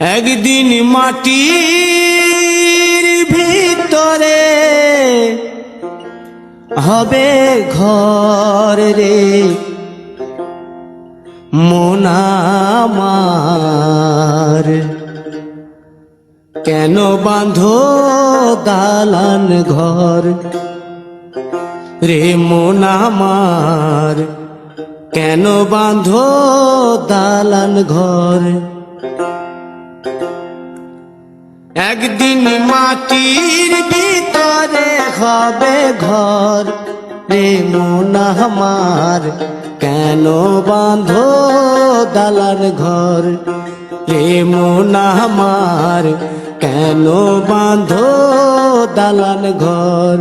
একদিন মাটির ভিতরে হবে ঘর রে মন আমার, কেন বাঁধো দালান ঘর রে মন আমার, কেন বাঁধো দালান ঘর। একদিন মাটির ভিতরে হবে ঘর রে মন আমার, কেন বাঁধো দালান ঘর রে মন আমার, কেন বাঁধো দালান ঘর।